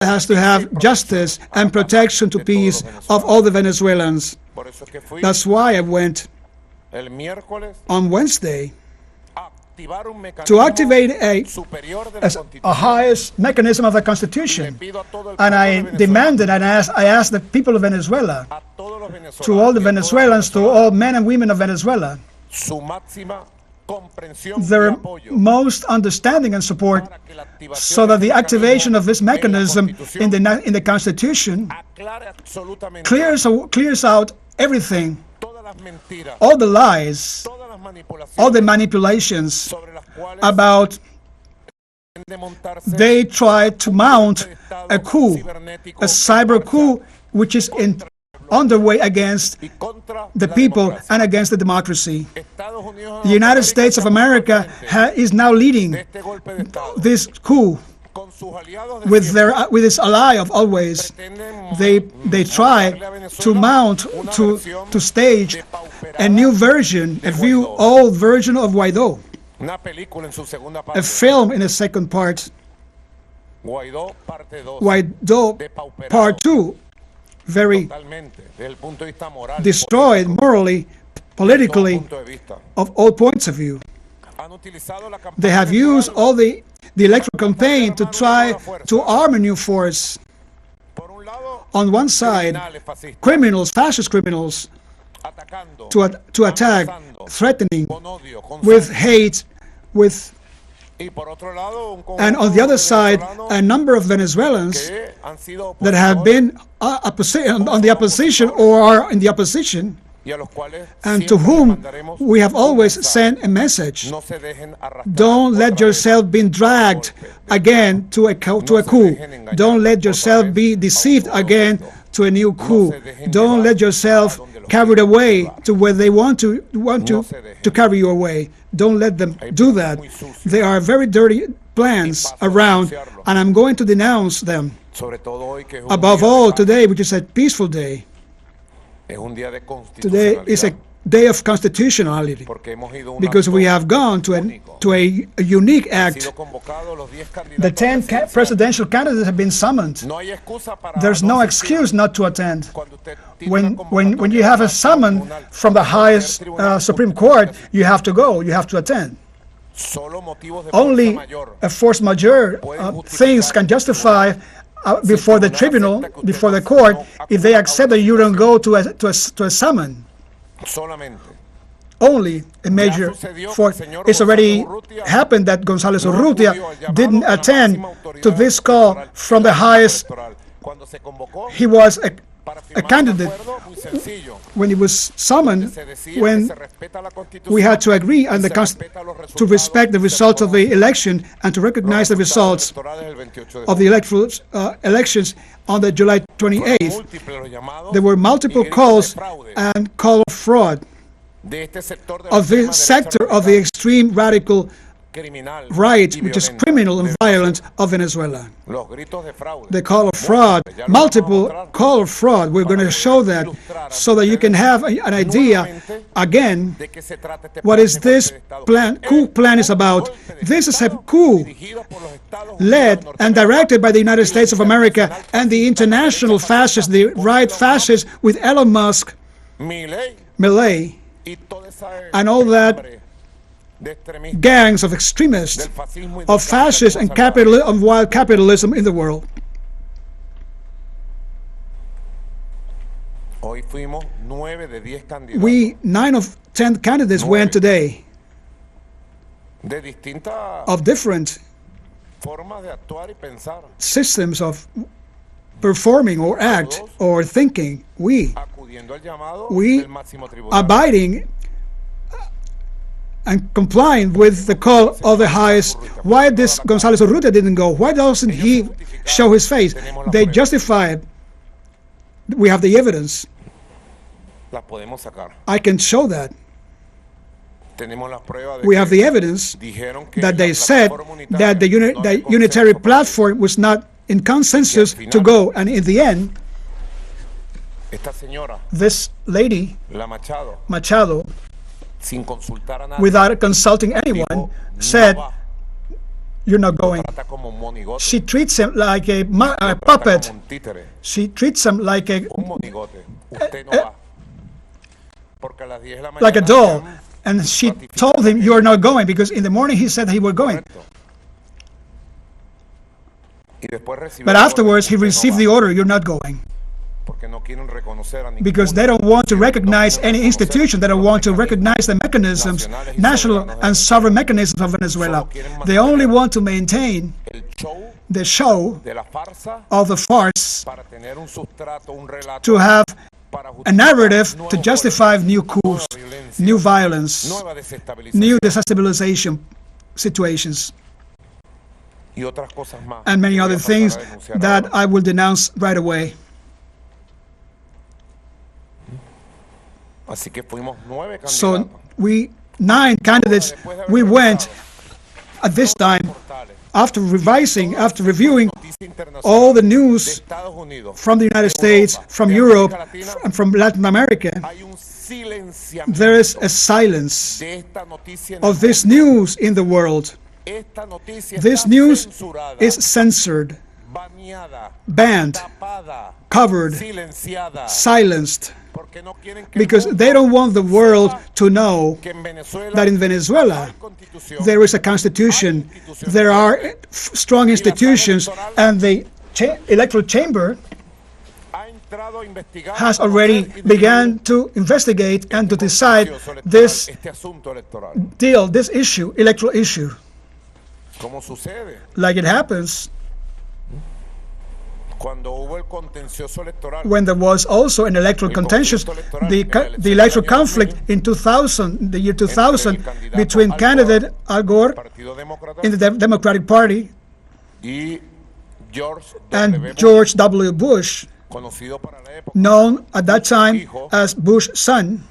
has to have justice and protection to peace of all the Venezuelans. That's why I went on Wednesday to activate a highest mechanism of the Constitution. And I demanded and I asked the people of Venezuela, to all the Venezuelans, to all men and women of Venezuela, their most understanding and support, so that the activation of this mechanism in the Constitution clears out everything, all the lies, all the manipulations about they tried to mount a coup, a cyber coup, which is underway against the people and against the democracy. The United States of America is now leading this coup with its ally of always. They try to mount, to stage a new version, old version of Guaidó, a film in the second part, Guaidó Part 2, very destroyed morally, politically, of all points of view. They have used all the electoral campaign to try to arm a new force. On one side, criminals, fascist criminals, to attack, threatening, with hate, and on the other side, a number of Venezuelans that have been on the opposition or are in the opposition, and to whom we have always sent a message: don't let yourself be dragged again to a coup. Don't let yourself be deceived again to a new coup. Don't let yourself carried away to where they want to carry you away. Don't let them do that. There are very dirty plans around, and I'm going to denounce them. Above all, today, which is a peaceful day, today is a day of constitutionality, because we have gone to a unique act. The 10 presidential candidates have been summoned. There's no excuse not to attend. When you have a summon from the highest Supreme Court, you have to go, you have to attend. Only a force majeure things can justify before the tribunal, before the court, if they accept that you don't go to a summon. Only a major force. It's already happened that González Urrutia didn't attend to this call from the highest. He was a candidate when he was summoned, when we had to agree on to respect the results of the election and to recognize the results of the elections on the July 28th. There were multiple calls and call of fraud of this sector of the extreme radical right, which is criminal and violent, of Venezuela. The call of fraud, multiple call of fraud, we're going to show that so that you can have an idea again what is this coup plan is about. This is a coup led and directed by the United States of America and the international fascists, the right fascists with Elon Musk, Milei, and all that gangs of extremists, of fascists and wild capitalism in the world. We, 9 of 10 candidates went today of different systems of performing or act or thinking. We abiding and complying with the call of the highest. Why this González Urrutia didn't go? Why doesn't he show his face? They justify it. We have the evidence. I can show that. We have the evidence that they said that the unitary platform was not in consensus to go, and in the end, this lady, Machado, without consulting anyone, said you're not going. She treats him like a puppet. She treats him like a doll. And she told him, you are not going, because in the morning he said he was going. But afterwards he received the order, you're not going. Because they don't want to recognize any institution. They don't want to recognize the mechanisms, national and sovereign mechanisms of Venezuela. They only want to maintain the show of the farce to have a narrative to justify new coups, new violence, new destabilization situations, and many other things that I will denounce right away. So we 9 candidates, we went at this time, after reviewing all the news from the United States, from Europe, and from Latin America. There is a silence of this news in the world. This news is censored, banned, covered, silenced, because they don't want the world to know that in Venezuela there is a constitution, there are strong institutions, and the electoral chamber has already begun to investigate and to decide this deal, this issue, electoral issue. Like it happens when there was also an electoral contentious, the electoral conflict in 2000, the year 2000, between candidate Al Gore in the Democratic Party and George W. Bush, known at that time as Bush's son,